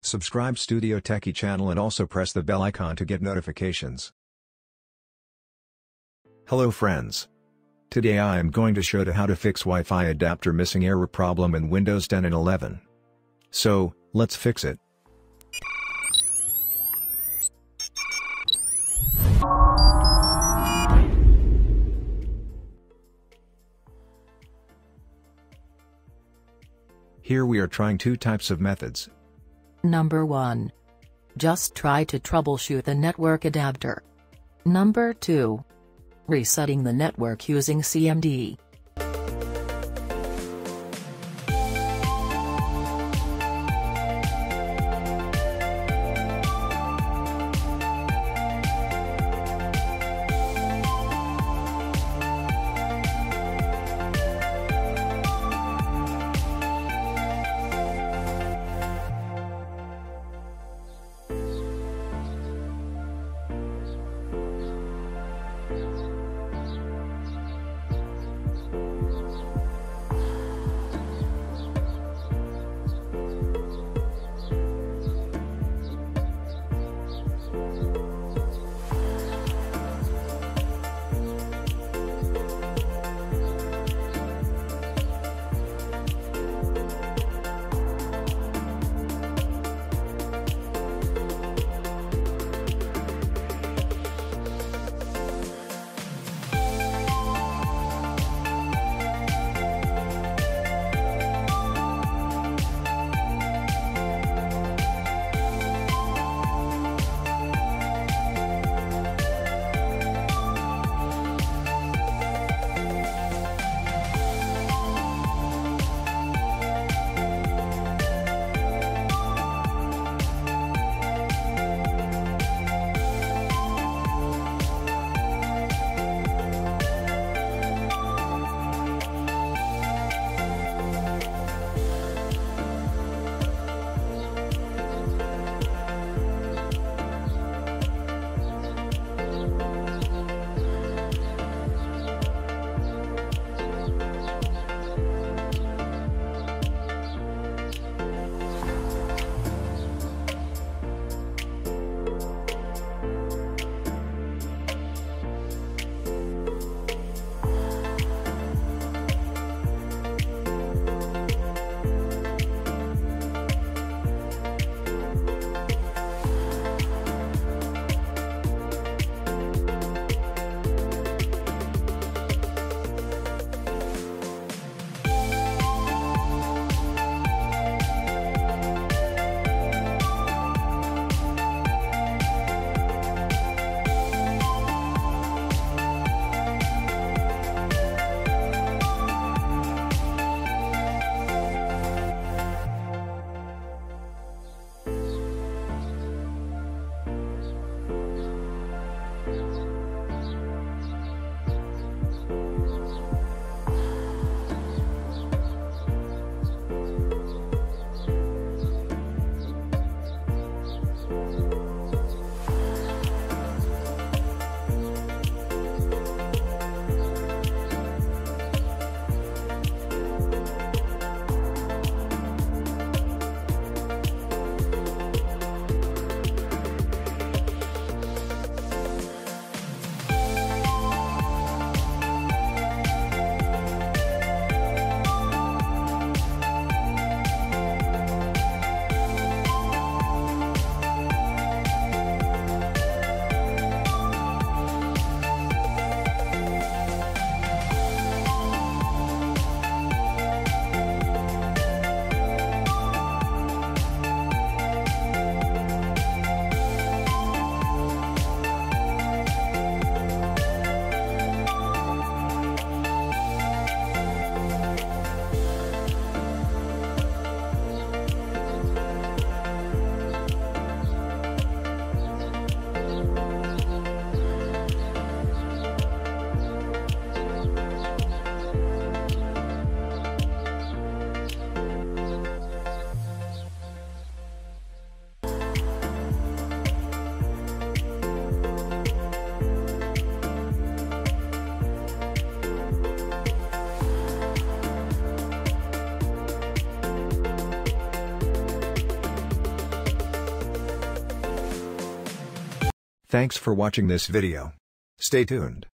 Subscribe Studio Techie channel and also press the bell icon to get notifications. Hello friends. Today I am going to show you how to fix Wi-Fi adapter missing error problem in Windows 10 and 11. So, let's fix it. Here we are trying two types of methods. Number 1. Just try to troubleshoot the network adapter. Number 2. Resetting the network using CMD. Thanks for watching this video. Stay tuned.